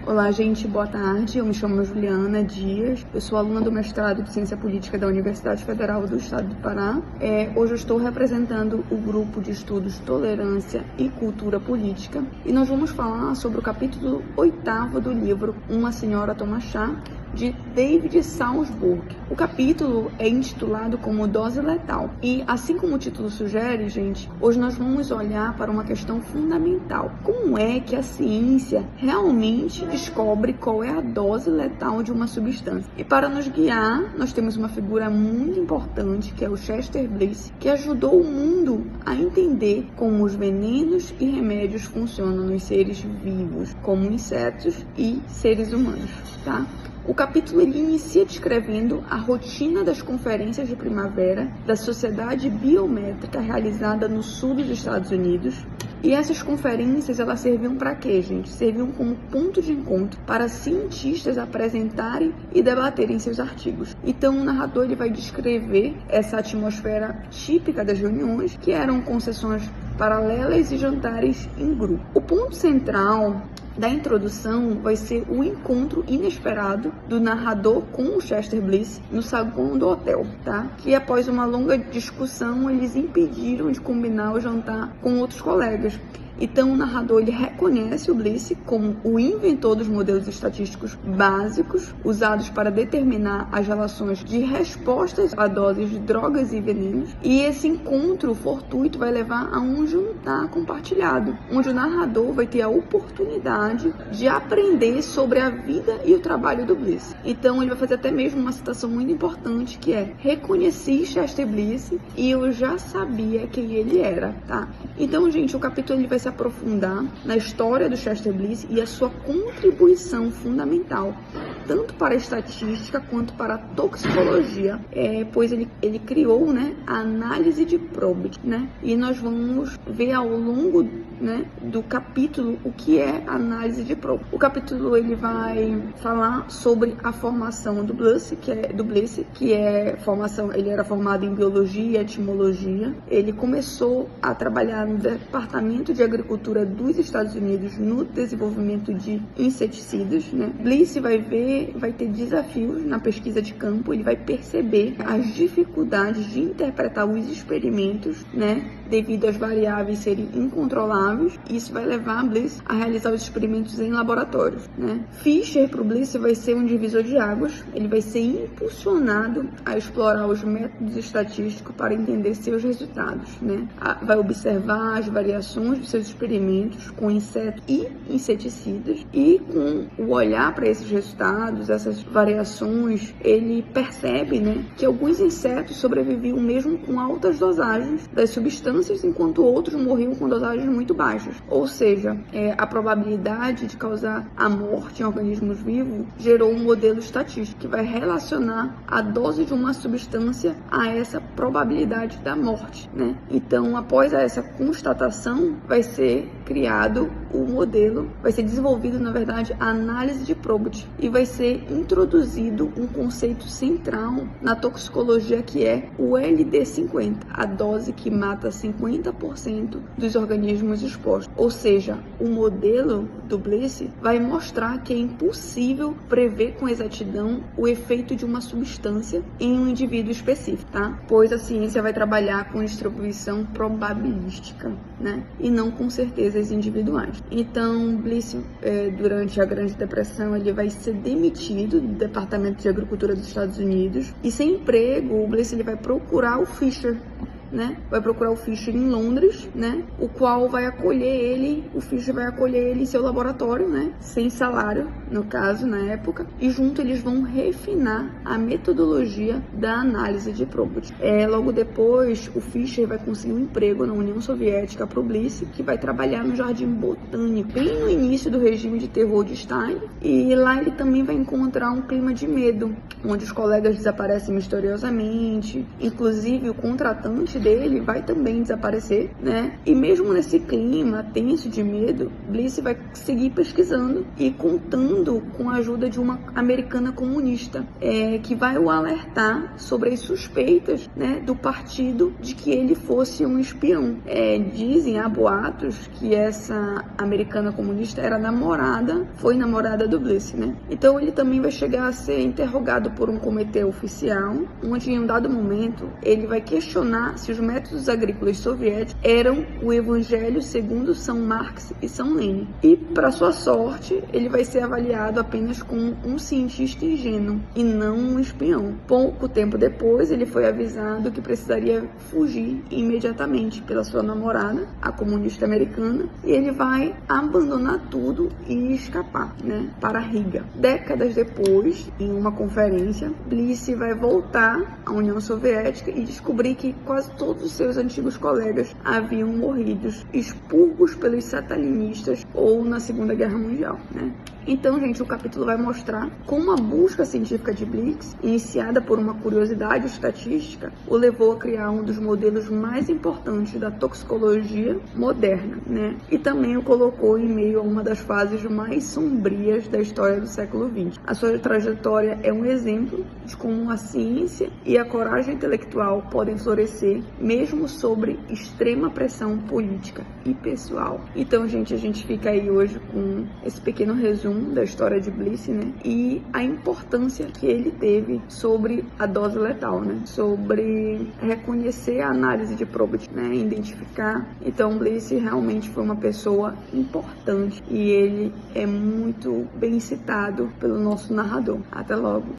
Olá, gente, boa tarde. Eu me chamo Juliana Dias, eu sou aluna do mestrado de Ciência Política da Universidade Federal do Estado do Pará. Hoje eu estou representando o grupo de estudos Tolerância e Cultura Política e nós vamos falar sobre o capítulo 8º do livro Uma Senhora Toma Chá, de David Salzburg. O capítulo é intitulado como Dose Letal e, assim como o título sugere, gente, hoje nós vamos olhar para uma questão fundamental. Como é que a ciência realmente descobre qual é a dose letal de uma substância? E para nos guiar, nós temos uma figura muito importante, que é o Chester Bliss, que ajudou o mundo a entender como os venenos e remédios funcionam nos seres vivos, como insetos e seres humanos, tá? O capítulo ele inicia descrevendo a rotina das conferências de primavera da Sociedade Biométrica realizada no sul dos Estados Unidos. E essas conferências, elas serviam para quê, gente? Serviam como ponto de encontro para cientistas apresentarem e debaterem seus artigos. Então, o narrador ele vai descrever essa atmosfera típica das reuniões, que eram concessões paralelas e jantares em grupo. O ponto central da introdução vai ser o encontro inesperado do narrador com o Chester Bliss no saguão do hotel, tá? Que após uma longa discussão, eles impediram de combinar o jantar com outros colegas. Então, o narrador ele reconhece o Bliss como o inventor dos modelos estatísticos básicos usados para determinar as relações de respostas a doses de drogas e venenos. E esse encontro fortuito vai levar a um jantar compartilhado, onde o narrador vai ter a oportunidade de aprender sobre a vida e o trabalho do Bliss. Então, ele vai fazer até mesmo uma citação muito importante, que é: reconheci Chester Bliss e eu já sabia quem ele era, tá? Então, gente, o capítulo ele vai se aprofundar na história do Chester Bliss e a sua contribuição fundamental, tanto para a estatística quanto para a toxicologia, pois ele criou, né, a análise de Probit, né? E nós vamos ver ao longo, né, do capítulo o que é análise de Probit. O capítulo ele vai falar sobre a formação do Bliss, que é formação. Ele era formado em biologia e etimologia. Ele começou a trabalhar no Departamento de Agricultura dos Estados Unidos no desenvolvimento de inseticidas, né? Bliss vai ter desafios na pesquisa de campo. Ele vai perceber as dificuldades de interpretar os experimentos, né, devido às variáveis serem incontroláveis. Isso vai levar Bliss a realizar os experimentos em laboratórios, né? Fisher, para o Bliss, vai ser um divisor de águas. Ele vai ser impulsionado a explorar os métodos estatísticos para entender seus resultados, né? Vai observar as variações dos seus experimentos com insetos e inseticidas, e com o olhar para esses resultados, essas variações, ele percebe, né, que alguns insetos sobreviviam mesmo com altas dosagens das substâncias, enquanto outros morriam com dosagens muito baixas. Ou seja, a probabilidade de causar a morte em organismos vivos gerou um modelo estatístico que vai relacionar a dose de uma substância a essa probabilidade da morte, né? Então, após essa constatação, vai ser criado o modelo, vai ser desenvolvido, na verdade, a análise de Probit, e vai ser introduzido um conceito central na toxicologia, que é o LD50, a dose que mata 50% dos organismos expostos. Ou seja, o modelo do Bliss vai mostrar que é impossível prever com exatidão o efeito de uma substância em um indivíduo específico, tá? Pois a ciência vai trabalhar com distribuição probabilística, né? E não com certezas individuais. Então, Bliss, durante a Grande Depressão, ele vai ser demitido do Departamento de Agricultura dos Estados Unidos, e sem emprego, o Bliss ele vai procurar o Fisher, né? Vai procurar o Fisher em Londres, né? O qual vai acolher ele, o Fisher vai acolher ele em seu laboratório, né? Sem salário, no caso, na época. E junto eles vão refinar a metodologia da análise de Probit. Logo depois, o Fisher vai conseguir um emprego na União Soviética para o Bliss, que vai trabalhar no Jardim Botânico, bem no início do regime de terror de Stalin. E lá ele também vai encontrar um clima de medo, onde os colegas desaparecem misteriosamente. Inclusive, o contratante mente dele vai também desaparecer, né? E mesmo nesse clima tenso de medo, Bliss vai seguir pesquisando e contando com a ajuda de uma americana comunista, que vai o alertar sobre as suspeitas, né, do partido de que ele fosse um espião. Há boatos que essa americana comunista foi namorada do Bliss, né? Então ele também vai chegar a ser interrogado por um comitê oficial, onde em um dado momento ele vai questionar se os métodos agrícolas soviéticos eram o evangelho segundo São Marx e São Lenin. E, para sua sorte, ele vai ser avaliado apenas como um cientista ingênuo e não um espião. Pouco tempo depois, ele foi avisado que precisaria fugir imediatamente pela sua namorada, a comunista americana, e ele vai abandonar tudo e escapar, né, para Riga. Décadas depois, em uma conferência, Bliss vai voltar à União Soviética e descobrir que quase todos os seus antigos colegas haviam morrido, expurgos pelos stalinistas ou na Segunda Guerra Mundial, né? Então, gente, o capítulo vai mostrar como a busca científica de Bliss, iniciada por uma curiosidade estatística, o levou a criar um dos modelos mais importantes da toxicologia moderna, né? E também o colocou em meio a uma das fases mais sombrias da história do século XX. A sua trajetória é um exemplo de como a ciência e a coragem intelectual podem florescer mesmo sobre extrema pressão política e pessoal. Então, gente, a gente fica aí hoje com esse pequeno resumo da história de Bliss, né? E a importância que ele teve sobre a dose letal, né? Sobre reconhecer a análise de Probert, né? Identificar. Então, Bliss realmente foi uma pessoa importante e ele é muito bem citado pelo nosso narrador. Até logo!